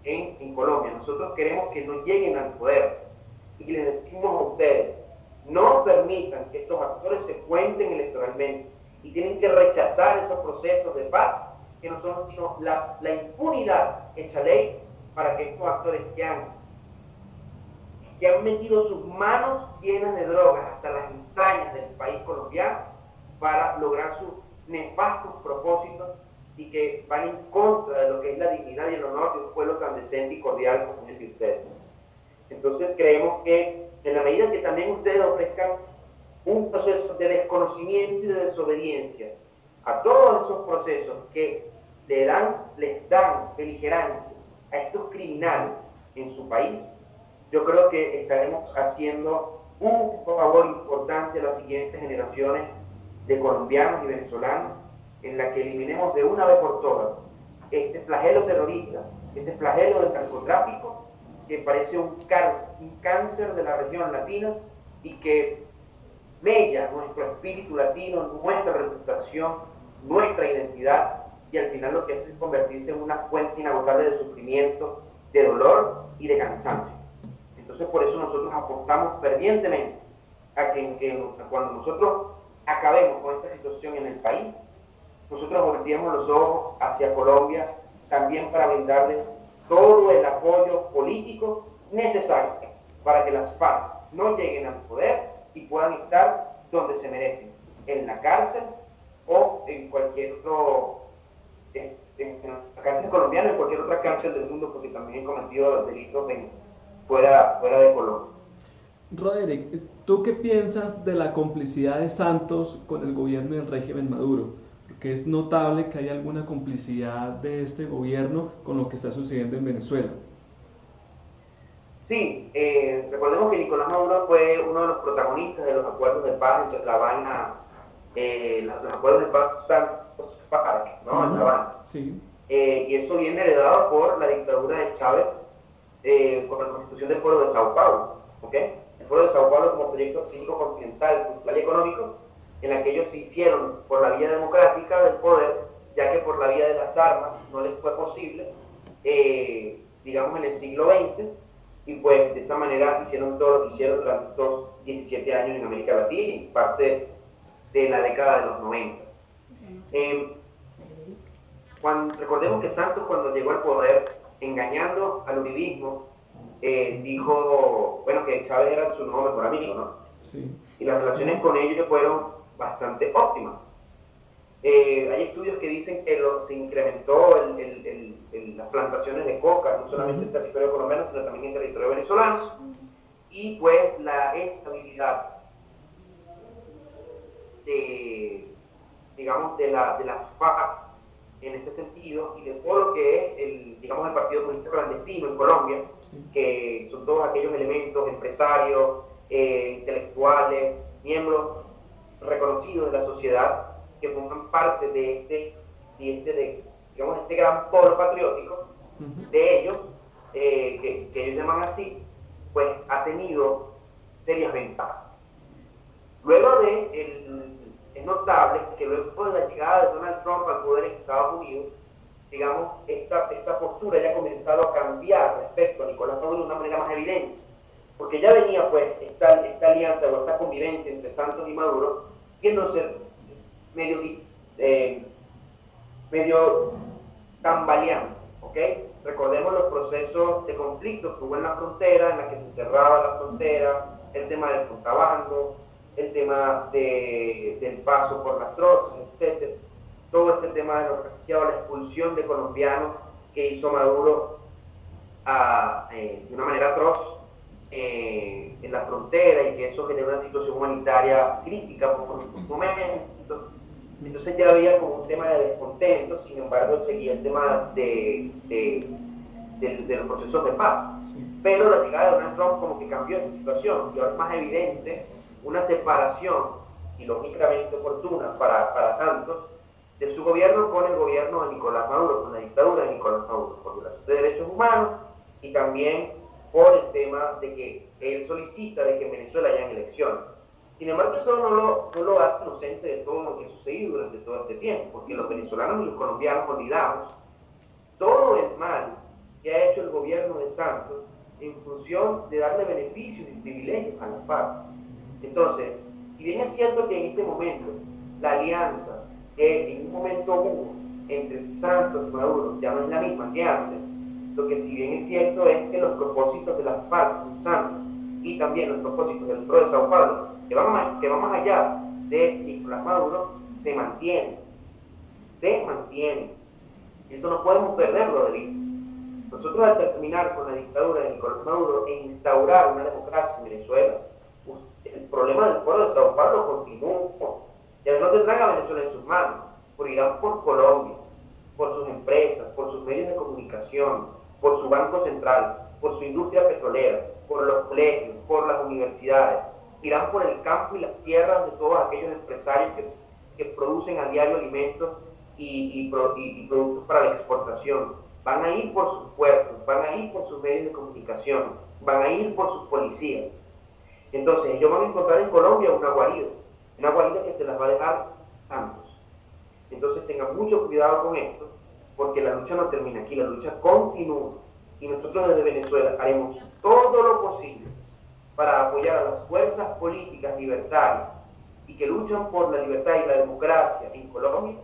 en Colombia. Nosotros queremos que no lleguen al poder y les decimos a ustedes, no permitan que estos actores se cuenten electoralmente y tienen que rechazar esos procesos de paz que no son sino la impunidad hecha ley para que estos actores que han metido sus manos llenas de drogas hasta las entrañas del país colombiano para lograr sus nefastos propósitos y que van en contra de lo que es la dignidad y el honor de un pueblo tan decente y cordial como el de ustedes. Entonces creemos que en la medida que también ustedes ofrezcan un proceso de desconocimiento y de desobediencia a todos esos procesos que les dan beligerancia a estos criminales en su país, yo creo que estaremos haciendo un favor importante a las siguientes generaciones de colombianos y venezolanos, en la que eliminemos de una vez por todas este flagelo terrorista, este flagelo del narcotráfico, que parece un cáncer de la región latina y que mella nuestro espíritu latino, nuestra reputación, nuestra identidad, y al final lo que hace es convertirse en una fuente inagotable de sufrimiento, de dolor y de cansancio. Entonces por eso nosotros apostamos fervientemente a que cuando nosotros acabemos con esta situación en el país, nosotros volteemos los ojos hacia Colombia también para brindarles todo el apoyo político necesario para que las FARC no lleguen al poder y puedan estar donde se merecen, en la cárcel o en cualquier otro, en la cárcel colombiana o en cualquier otra cárcel del mundo, porque también he cometido delitos fuera de Colombia. Roderick, ¿tú qué piensas de la complicidad de Santos con el gobierno del régimen Maduro? Porque es notable que haya alguna complicidad de este gobierno con lo que está sucediendo en Venezuela. Sí, recordemos que Nicolás Maduro fue uno de los protagonistas de los acuerdos de paz entre La Habana, los acuerdos de paz Santos-FARC, ¿no? En La Habana. Sí. Y eso viene heredado por la dictadura de Chávez, con la Constitución del Foro de Sao Paulo, ¿ok? El Foro de Sao Paulo como proyecto político continental, cultural y económico, en la que ellos se hicieron por la vía democrática del poder, ya que por la vía de las armas no les fue posible, digamos en el siglo XX, y pues de esta manera hicieron todo lo que hicieron durante estos 17 años en América Latina y parte de la década de los 90. Recordemos que Santos, cuando llegó al poder, engañando al uribismo, dijo, bueno, que Chávez era su nuevo mejor amigo, ¿no? Sí. Y las relaciones con ellos fueron bastante óptimas. Hay estudios que dicen que se incrementó las plantaciones de coca, no solamente en territorio colombiano, sino también en territorio venezolano, y pues la estabilidad digamos, de las FARC en este sentido, y de todo lo que es el Partido Comunista Clandestino en Colombia, que son todos aquellos elementos, empresarios, intelectuales, miembros reconocidos de la sociedad, que forman parte de este gran polo patriótico de ellos, que ellos llaman así, pues ha tenido serias ventajas. Luego es notable que luego de la llegada de Donald Trump al poder en Estados Unidos, digamos, esta postura ya ha comenzado a cambiar respecto a Nicolás Maduro de una manera más evidente, porque ya venía pues esta alianza o esta convivencia entre Santos y Maduro, viéndose medio tambaleante, ¿ok? Recordemos los procesos de conflicto que hubo en la frontera, en la que se cerraba la frontera, el tema del contrabando, el tema del paso por las trochas, etc. Todo este tema de los refugiados, la expulsión de colombianos que hizo Maduro de una manera atroz en la frontera, y que eso generó una situación humanitaria crítica por un momento. Entonces ya había como un tema de descontento. Sin embargo seguía el tema de de los procesos de paz. Sí. Pero la llegada de Donald Trump como que cambió esa situación y ahora es más evidente una separación y lógicamente oportuna para Santos de su gobierno con el gobierno de Nicolás Maduro, con la dictadura de Nicolás Maduro, por violación de derechos humanos y también por el tema de que él solicita de que en Venezuela hayan elecciones. Sin embargo, eso no lo hace inocente de todo lo que ha sucedido durante todo este tiempo, porque los venezolanos y los colombianos olvidamos todo el mal que ha hecho el gobierno de Santos en función de darle beneficios y privilegios a la FARC. Entonces, si bien es cierto que en este momento la alianza que en un momento hubo entre Santos y Maduro ya no es la misma que antes, lo que si bien es cierto es que los propósitos de las FARC con Santos y también los propósitos del Foro de Sao Paulo, que van más allá de Nicolás Maduro, se mantienen. Esto no podemos perderlo de vista. Nosotros al terminar con la dictadura de Nicolás Maduro e instaurar una democracia en Venezuela, el problema del Foro de Sao Paulo continúa. Ya no tendrán a Venezuela en sus manos, porque irán por Colombia, por sus empresas, por sus medios de comunicación, por su banco central, por su industria petrolera, por los colegios, por las universidades. Irán por el campo y las tierras de todos aquellos empresarios que producen a diario alimentos y productos para la exportación. Van a ir por sus puertos, van a ir por sus medios de comunicación, van a ir por sus policías. Entonces ellos van a encontrar en Colombia una guarida que se las va a dejar Santos. Entonces tengan mucho cuidado con esto, porque la lucha no termina aquí, la lucha continúa. Y nosotros desde Venezuela haremos todo lo posible para apoyar a las fuerzas políticas libertarias y que luchan por la libertad y la democracia en Colombia,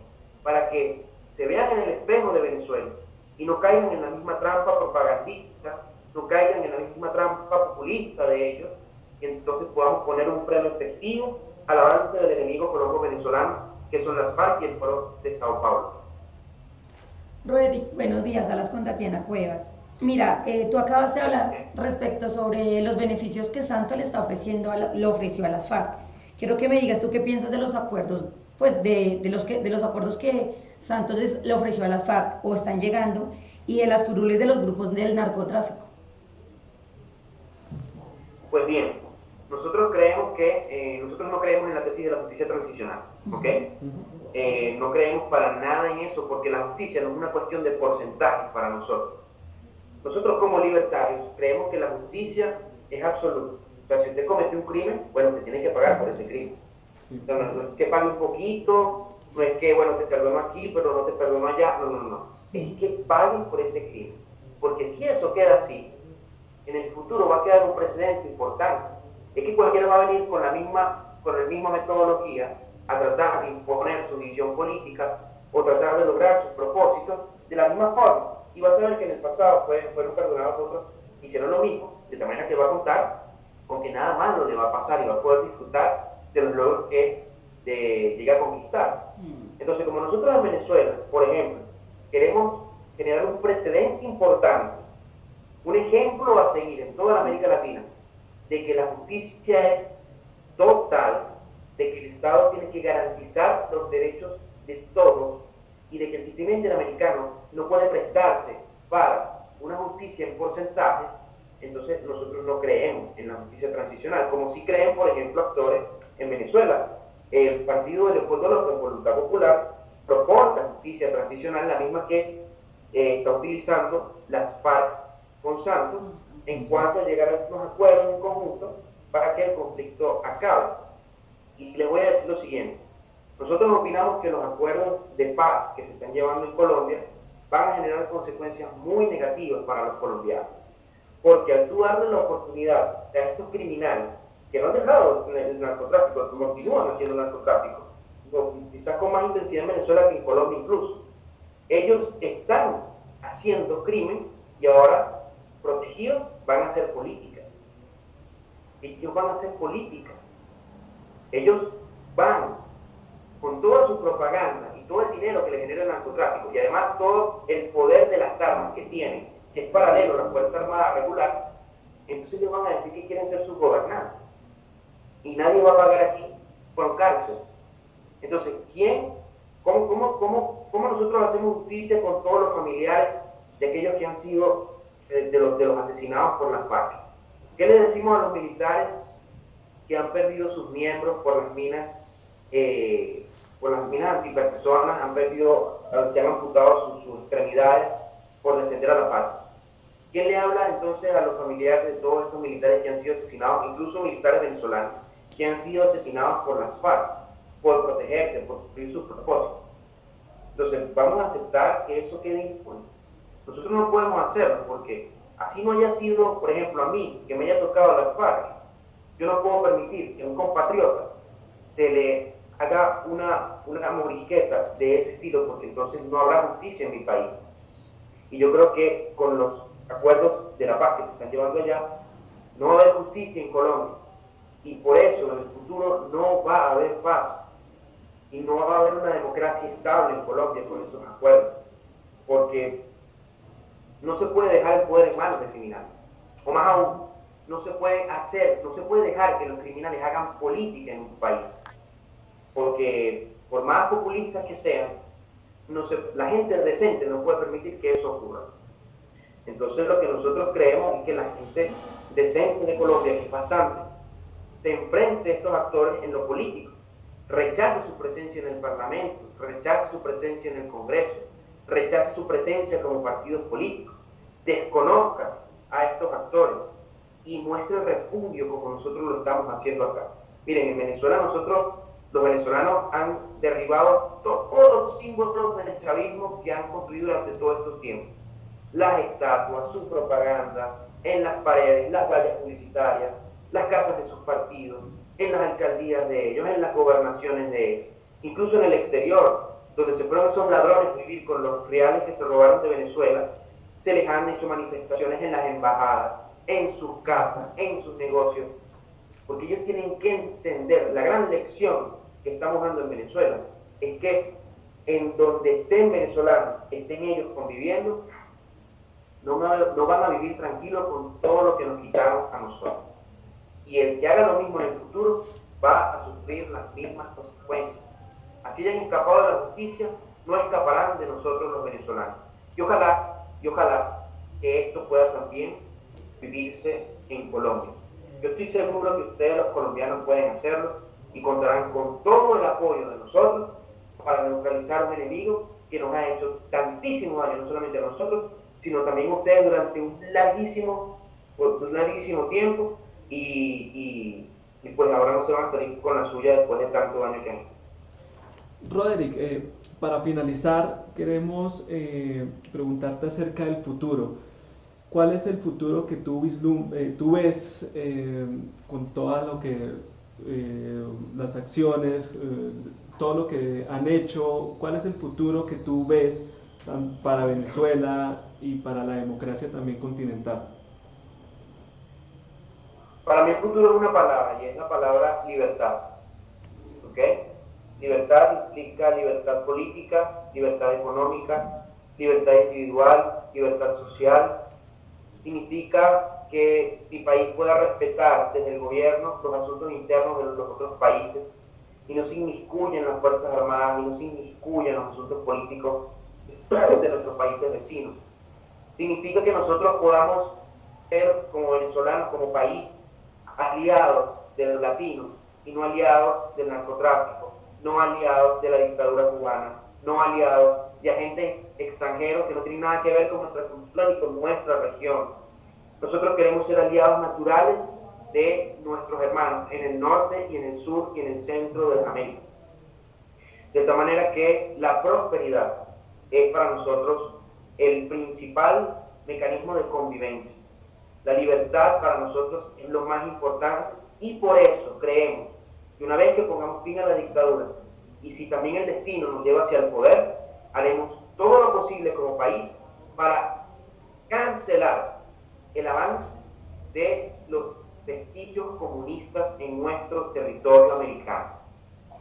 para que se vean en el espejo de Venezuela y no caigan en la misma trampa propagandista, no caigan en la misma trampa populista de ellos, y entonces podamos poner un freno efectivo al avance del enemigo colombo-venezolano, que son las FARC y el Foro de Sao Paulo. Roedi, buenos días, hablas con Tatiana Cuevas. Mira, tú acabas de hablar respecto sobre los beneficios que Santos le está ofreciendo, le ofreció a las FARC. Quiero que me digas tú qué piensas de los acuerdos, pues de los acuerdos que Santos le ofreció a las FARC o están llegando, y de las curules de los grupos del narcotráfico. Pues bien, nosotros no creemos en la tesis de la justicia transicional, ¿ok? No creemos para nada en eso, porque la justicia no es una cuestión de porcentajes para nosotros. Nosotros como libertarios creemos que la justicia es absoluta. O sea, si usted cometió un crimen, bueno, usted tiene que pagar por ese crimen. Sí. O sea, no es que pague un poquito, no es que, bueno, te perdono aquí, pero no te perdono allá. No. Es que paguen por ese crimen. Porque si eso queda así, en el futuro va a quedar un precedente importante. Es que cualquiera va a venir con la misma metodología a tratar de imponer su visión política o tratar de lograr sus propósitos de la misma forma. Y va a saber que en el pasado fueron perdonados otros, hicieron lo mismo, de tal manera que va a contar con que nada malo le va a pasar y va a poder disfrutar de los logros que llega a conquistar. Entonces, como nosotros en Venezuela, por ejemplo, queremos generar un precedente importante, un ejemplo a seguir en toda la América Latina, de que la justicia es total, de que el Estado tiene que garantizar los derechos de todos y de que el sistema interamericano no puede prestarse para una justicia en porcentajes. Entonces nosotros no creemos en la justicia transicional, como sí creen, por ejemplo, actores en Venezuela. El partido de Leopoldo López, Voluntad Popular, propone la justicia transicional, la misma que está utilizando las FARC con Santos, en cuanto a llegar a unos acuerdos en conjunto para que el conflicto acabe. Y les voy a decir lo siguiente: nosotros opinamos que los acuerdos de paz que se están llevando en Colombia van a generar consecuencias muy negativas para los colombianos, porque al tú darle la oportunidad a estos criminales que no han dejado el narcotráfico, que continúan haciendo narcotráfico, quizás con más intensidad en Venezuela que en Colombia incluso, ellos están haciendo crimen y ahora, protegidos, van a hacer política. Ellos van a hacer política. Ellos van con toda su propaganda y todo el dinero que le genera el narcotráfico y además todo el poder de las armas que tienen, que es paralelo a la Fuerza Armada regular. Entonces ellos van a decir que quieren ser sus gobernantes y nadie va a pagar aquí con cárcel. Entonces, ¿cómo nosotros hacemos justicia con todos los familiares de aquellos que han sido de los asesinados por las FARC. ¿Qué le decimos a los militares que han perdido sus miembros por las minas antipersonas, se han amputado sus extremidades por defender a la FARC? ¿Quién le habla entonces a los familiares de todos estos militares que han sido asesinados, incluso militares venezolanos, que han sido asesinados por las FARC, por protegerse, por cumplir sus propósitos? Entonces, vamos a aceptar que eso quede impune. Nosotros no podemos hacerlo porque así no haya sido, por ejemplo, a mí, que me haya tocado las FARC, yo no puedo permitir que a un compatriota se le haga una morisqueta de ese estilo, porque entonces no habrá justicia en mi país. Y yo creo que con los acuerdos de la paz que se están llevando allá, no va a haber justicia en Colombia. Y por eso en el futuro no va a haber paz. Y no va a haber una democracia estable en Colombia con esos acuerdos. Porque no se puede dejar el poder en manos de criminales. O más aún, no se puede dejar que los criminales hagan política en un país. Porque por más populistas que sean, la gente decente no puede permitir que eso ocurra. Entonces lo que nosotros creemos es que la gente decente de Colombia, que es bastante, se enfrente a estos actores en lo político, rechace su presencia en el Parlamento, rechace su presencia en el Congreso, rechace su presencia como partidos políticos, desconozca a estos actores y muestre repudio como nosotros lo estamos haciendo acá. Miren, en Venezuela los venezolanos han derribado todos los símbolos del chavismo que han construido durante todos estos tiempos. Las estatuas, su propaganda, en las paredes, las vallas publicitarias, las casas de sus partidos, en las alcaldías de ellos, en las gobernaciones de ellos, incluso en el exterior, donde se fueron esos ladrones a vivir con los reales que se robaron de Venezuela, se les han hecho manifestaciones en las embajadas, en sus casas, en sus negocios, porque ellos tienen que entender la gran lección que estamos dando en Venezuela, es que en donde estén venezolanos, estén ellos conviviendo, no van a vivir tranquilos con todo lo que nos quitaron a nosotros. Y el que haga lo mismo en el futuro va a sufrir las mismas consecuencias. Así hayan escapado de la justicia, no escaparán de nosotros los venezolanos. Y ojalá que esto pueda también vivirse en Colombia. Yo estoy seguro que ustedes los colombianos pueden hacerlo y contarán con todo el apoyo de nosotros para neutralizar un enemigo que nos ha hecho tantísimo daño, no solamente a nosotros, sino también a ustedes durante un larguísimo tiempo y pues ahora no se van a salir con la suya después de tanto daño que han hecho. Roderick, para finalizar, queremos preguntarte acerca del futuro. ¿Cuál es el futuro que tú ves con todo lo que las acciones, todo lo que han hecho? ¿Cuál es el futuro que tú ves para Venezuela y para la democracia también continental? Para mí el futuro es una palabra, y es la palabra libertad. ¿Ok? Libertad implica libertad política, libertad económica, libertad individual, libertad social. Significa que mi país pueda respetar desde el gobierno los asuntos internos de los otros países y no se inmiscuya en las Fuerzas Armadas y no se inmiscuya en los asuntos políticos de nuestros países vecinos. Significa que nosotros podamos ser como venezolanos, como país, aliados de los latinos y no aliados del narcotráfico, no aliados de la dictadura cubana, no aliados de agentes extranjeros que no tienen nada que ver con nuestra cultura ni con nuestra región. Nosotros queremos ser aliados naturales de nuestros hermanos en el norte y en el sur y en el centro de América. De tal manera que la prosperidad es para nosotros el principal mecanismo de convivencia. La libertad para nosotros es lo más importante y por eso creemos que una vez que pongamos fin a la dictadura y si también el destino nos lleva hacia el poder, haremos todo lo posible como país para cancelar el avance de los vestigios comunistas en nuestro territorio americano.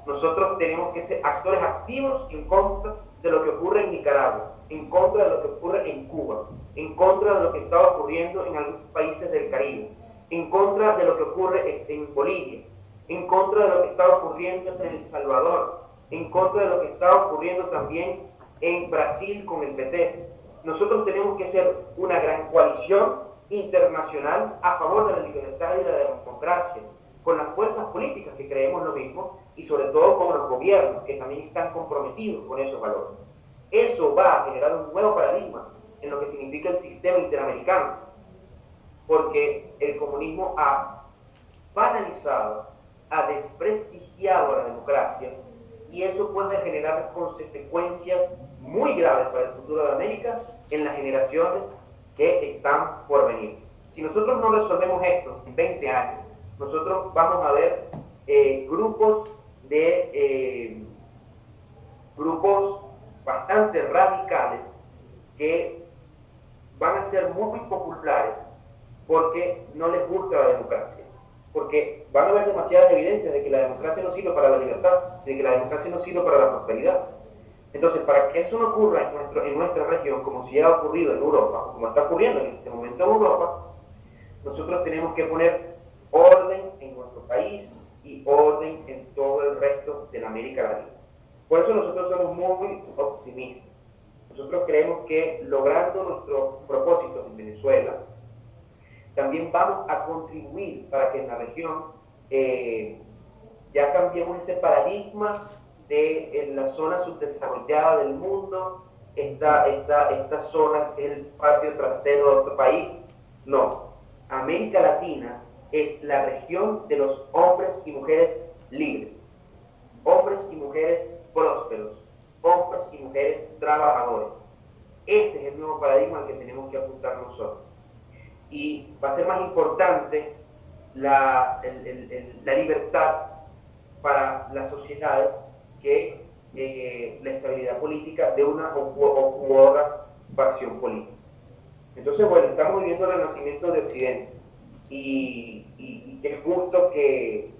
Nosotros tenemos que ser actores activos en contra de lo que ocurre en Nicaragua, en contra de lo que ocurre en Cuba, en contra de lo que está ocurriendo en algunos países del Caribe, en contra de lo que ocurre en Bolivia, en contra de lo que está ocurriendo en El Salvador, en contra de lo que está ocurriendo también en Brasil con el PT. nosotros tenemos que ser una gran coalición internacional a favor de la libertad y la democracia, con las fuerzas políticas que creemos lo mismo y sobre todo con los gobiernos que también están comprometidos con esos valores. Eso va a generar un nuevo paradigma en lo que significa el sistema interamericano, porque el comunismo ha banalizado, ha desprestigiado a la democracia, y eso puede generar consecuencias muy graves para el futuro de América en las generaciones que están por venir. Si nosotros no resolvemos esto en 20 años, nosotros vamos a ver grupos bastante radicales que van a ser muy populares porque no les gusta la democracia, porque van a haber demasiadas evidencias de que la democracia no sirve para la libertad, de que la democracia no sirve para la prosperidad. Entonces, para que eso no ocurra en nuestra región, como si ha ocurrido en Europa, como está ocurriendo en este momento en Europa, nosotros tenemos que poner orden en nuestro país y orden en todo el resto de la América Latina. Por eso nosotros somos muy optimistas. Nosotros creemos que logrando nuestros propósitos en Venezuela, también vamos a contribuir para que en la región ya cambiemos ese paradigma de en la zona subdesarrollada del mundo, esta zona es el patio trasero de otro país. No, América Latina es la región de los hombres y mujeres libres, hombres y mujeres prósperos, hombres y mujeres trabajadores. Ese es el nuevo paradigma al que tenemos que apuntar nosotros. Y va a ser más importante la libertad para las sociedades que la estabilidad política de una u otra facción política. Entonces, bueno, estamos viviendo el renacimiento de Occidente y qué gusto que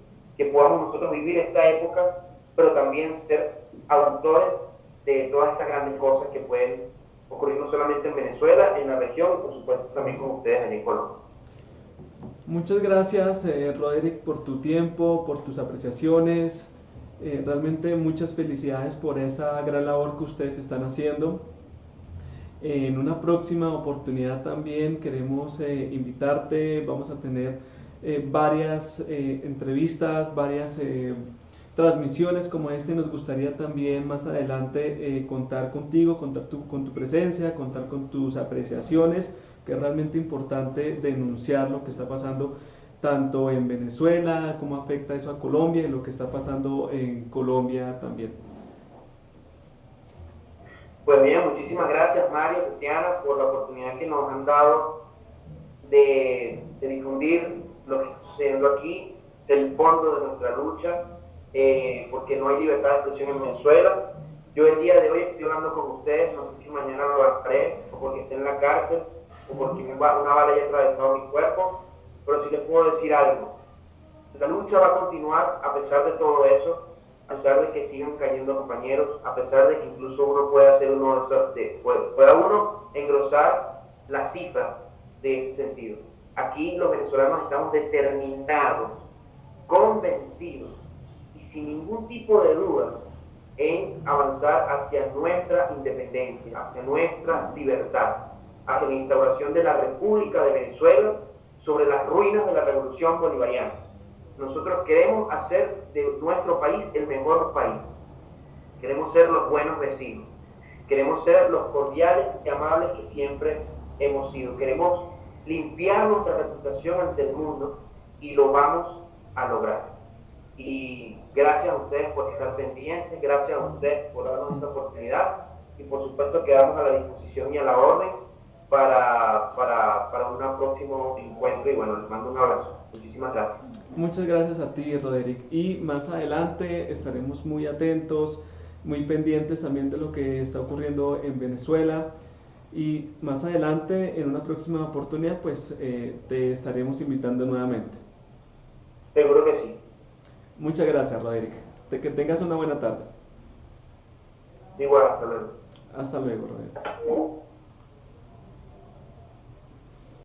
podamos nosotros vivir esta época, pero también ser autores de todas estas grandes cosas que pueden ocurrir no solamente en Venezuela, en la región y por supuesto también con ustedes allí en Colombia. Muchas gracias, Roderick, por tu tiempo, por tus apreciaciones. Realmente muchas felicidades por esa gran labor que ustedes están haciendo. En una próxima oportunidad también queremos invitarte, vamos a tener varias entrevistas, varias transmisiones como esta, y nos gustaría también más adelante contar contigo, contar con tu presencia, contar con tus apreciaciones, que es realmente importante denunciar lo que está pasando tanto en Venezuela, cómo afecta eso a Colombia y lo que está pasando en Colombia también. Pues bien, muchísimas gracias Mario, Tatiana, por la oportunidad que nos han dado de difundir lo que está sucediendo aquí, el fondo de nuestra lucha, porque no hay libertad de expresión en Venezuela. Yo el día de hoy estoy hablando con ustedes, no sé si mañana lo haré, o porque esté en la cárcel, o porque una bala haya atravesado mi cuerpo, pero sí les puedo decir algo. La lucha va a continuar a pesar de todo eso, a pesar de que sigan cayendo compañeros, a pesar de que incluso uno pueda hacer pueda uno engrosar las cifras de ese sentido. Aquí los venezolanos estamos determinados, convencidos y sin ningún tipo de duda en avanzar hacia nuestra independencia, hacia nuestra libertad, hacia la instauración de la República de Venezuela sobre las ruinas de la Revolución Bolivariana. Nosotros queremos hacer de nuestro país el mejor país. Queremos ser los buenos vecinos. Queremos ser los cordiales y amables que siempre hemos sido. Queremos limpiar nuestra reputación ante el mundo y lo vamos a lograr. Y gracias a ustedes por estar pendientes, gracias a ustedes por darnos esta oportunidad y por supuesto quedamos a la disposición y a la orden para un próximo encuentro y bueno, les mando un abrazo. Muchísimas gracias. Muchas gracias a ti, Roderick, y más adelante estaremos muy atentos, muy pendientes también de lo que está ocurriendo en Venezuela, y más adelante en una próxima oportunidad pues te estaremos invitando nuevamente. Seguro que sí. Muchas gracias, Roderick, que tengas una buena tarde. Igual, hasta luego. Hasta luego, Roderick.